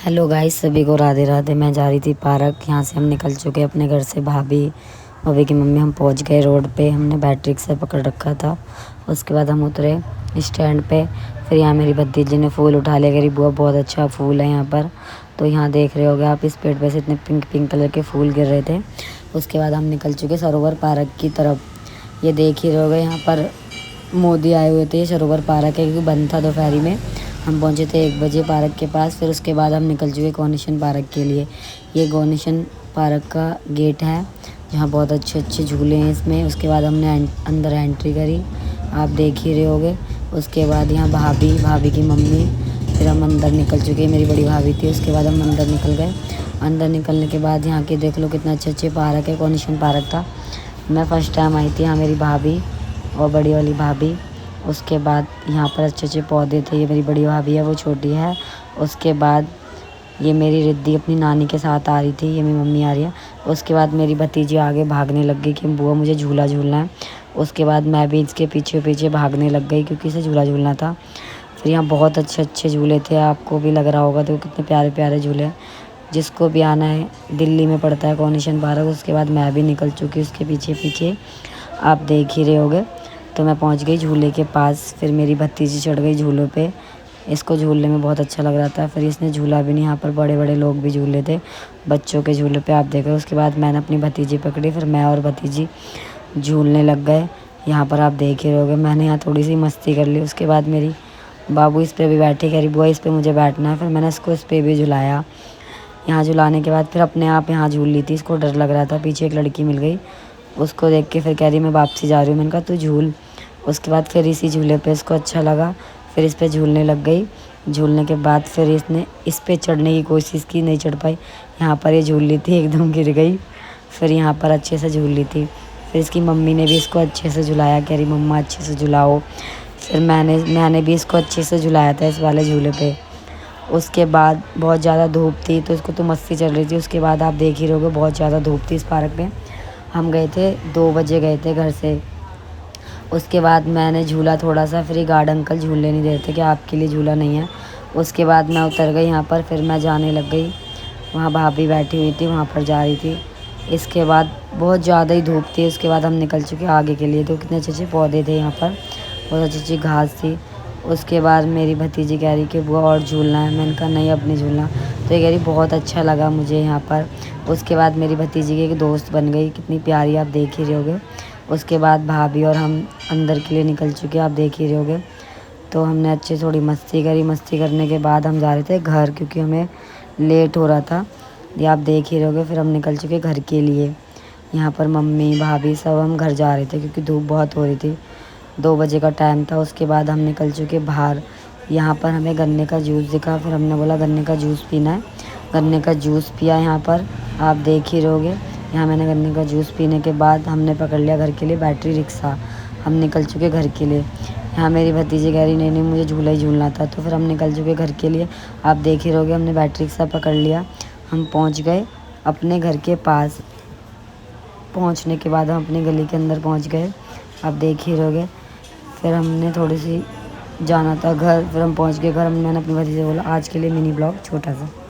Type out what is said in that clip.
Hello guys, सभी को राधे राधे। मैं जा रही थी पार्क। यहाँ से हम निकल चुके अपने घर से। भाभी भाभी की मम्मी, हम पहुँच गए रोड पे। हमने बैटरी रिक्शा पकड़ रखा था। उसके बाद हम उतरे स्टैंड पे। फिर यहाँ मेरी भतीजी ने फूल उठा लिया। कह रही बुआ बहुत अच्छा फूल है यहाँ पर। तो यहाँ देख रहे होगे आप, इस पेड़ पे से इतने पिंक पिंक कलर के फूल गिर रहे थे। उसके बाद हम निकल चुके सरोवर पार्क की तरफ। ये देख ही रहे होगे, यहाँ पर मोदी आए हुए थे। ये सरोवर पार्क है क्योंकि बंद था दोपहरी में। हम पहुंचे थे 1 बजे पार्क के पास। फिर उसके बाद हम निकल चुके गौनीशन पार्क के लिए। ये गौनीशन पार्क का गेट है जहाँ बहुत अच्छे अच्छे झूले हैं इसमें। उसके बाद हमने अंदर एंट्री करी, आप देख ही रहे होगे। उसके बाद यहाँ भाभी की मम्मी। फिर हम अंदर निकल चुके, मेरी बड़ी भाभी थी। उसके बाद हम अंदर निकल गए। अंदर निकलने के बाद यहाँ के देख लो कितना अच्छे अच्छे पार्क है। गौनीशन पार्क था, मैं फ़र्स्ट टाइम आई थी। यहाँ मेरी भाभी और बड़ी वाली भाभी। उसके बाद यहाँ पर अच्छे अच्छे पौधे थे। ये मेरी बड़ी भाभी है, वो छोटी है। उसके बाद ये मेरी रिद्धि अपनी नानी के साथ आ रही थी। ये मेरी मम्मी आ रही है। उसके बाद मेरी भतीजी आगे भागने लग गई कि बुआ मुझे झूला झूलना है। उसके बाद मैं भी इसके पीछे पीछे भागने लग गई क्योंकि इसे झूला झूलना था। फिर यहाँ बहुत अच्छे अच्छे झूले थे, आपको भी लग रहा होगा। तो कितने प्यारे प्यारे झूले हैं। जिसको भी आना है, दिल्ली में पड़ता है गौनीशन पार्क। उसके बाद मैं भी निकल चुकी उसके पीछे पीछे, आप देख ही रहे होगे। तो मैं पहुंच गई झूले के पास। फिर मेरी भतीजी चढ़ गई झूलों पे। इसको झूलने में बहुत अच्छा लग रहा था। फिर इसने झूला भी नहीं, यहाँ पर बड़े बड़े लोग भी झूले थे बच्चों के झूले पे, आप देख रहे हो। उसके बाद मैंने अपनी भतीजी पकड़ी। फिर मैं और भतीजी झूलने लग गए। यहाँ पर आप देख ही रहोगे, मैंने यहाँ थोड़ी सी मस्ती कर ली। उसके बाद मेरी बाबू इस पर भी बैठी, कह रही बुआ इस पर मुझे बैठना है। फिर मैंने इसको इस पर भी झुलाया। यहाँ झुलाने के बाद फिर अपने आप यहाँ झूल ली थी। इसको डर लग रहा था। पीछे एक लड़की मिल गई, उसको देख के फिर कह रही मैं वापसी जा रही हूँ। मैंने कहा तू झूल। उसके बाद फिर इसी झूले पे इसको अच्छा लगा, फिर इस पे झूलने लग गई। झूलने के बाद फिर इसने इस पे चढ़ने की कोशिश की, नहीं चढ़ पाई। यहाँ पर ये झूल ली थी, एकदम गिर गई। फिर यहाँ पर अच्छे से झूल ली थी। फिर इसकी मम्मी ने भी इसको अच्छे से झुलाया, कह रही मम्मा अच्छे से झुलाओ। फिर मैंने भी इसको अच्छे से झुलाया था इस वाले झूले पे। उसके बाद बहुत ज़्यादा धूप थी तो इसको तो मस्ती चल रही थी। उसके बाद आप देख ही रहोगे, बहुत ज़्यादा धूप थी इस पार्क में। हम गए थे 2 बजे गए थे घर से। उसके बाद मैंने झूला थोड़ा सा, फिर ये गार्ड अंकल झूलने नहीं दे रहे थे कि आपके लिए झूला नहीं है। उसके बाद मैं उतर गई यहाँ पर। फिर मैं जाने लग गई, वहाँ भाभी बैठी हुई थी, वहाँ पर जा रही थी। इसके बाद बहुत ज़्यादा ही धूप थी। उसके बाद हम निकल चुके आगे के लिए। तो कितने अच्छे अच्छे पौधे थे यहाँ पर, बहुत अच्छी अच्छी घास थी। उसके बाद मेरी भतीजी कह रही कि बुआ और झूलना है। मैंने कहा नहीं अब नहीं झूलना। तो ये कह रही बहुत अच्छा लगा मुझे यहाँ पर। उसके बाद मेरी भतीजी की एक दोस्त बन गई, कितनी प्यारी, आप देख ही रहे होगे। उसके बाद भाभी और हम अंदर के लिए निकल चुके, आप देख ही रहे होगे। तो हमने अच्छे थोड़ी मस्ती करी। मस्ती करने के बाद हम जा रहे थे घर क्योंकि हमें लेट हो रहा था, ये आप देख ही रहोगे। फिर हम निकल चुके घर के लिए। यहाँ पर मम्मी भाभी सब हम घर जा रहे थे क्योंकि धूप बहुत हो रही थी। 2 बजे का टाइम था। उसके बाद हम निकल चुके बाहर। यहाँ पर हमें गन्ने का जूस दिखा। फिर हमने बोला गन्ने का जूस पीना है। गन्ने का जूस पिया यहाँ पर, आप देख ही रहोगे। यहाँ मैंने गन्ने का जूस पीने के बाद हमने पकड़ लिया घर के लिए बैटरी रिक्शा। हम निकल चुके घर के लिए। यहाँ मेरी भतीजी कह रही नहीं नहीं मुझे झूला ही झूलना था। तो फिर हम निकल चुके घर के लिए, आप देख ही रहोगे। हमने बैटरी रिक्शा पकड़ लिया, हम पहुँच गए अपने घर के पास। पहुँचने के बाद हम अपनी गली के अंदर पहुँच गए, आप देख ही रहोगे। फिर हमने थोड़ी सी जाना था घर। फिर हम पहुँच गए घर। मैंने अपनी भतीजी से बोला आज के लिए मिनी ब्लॉग छोटा सा।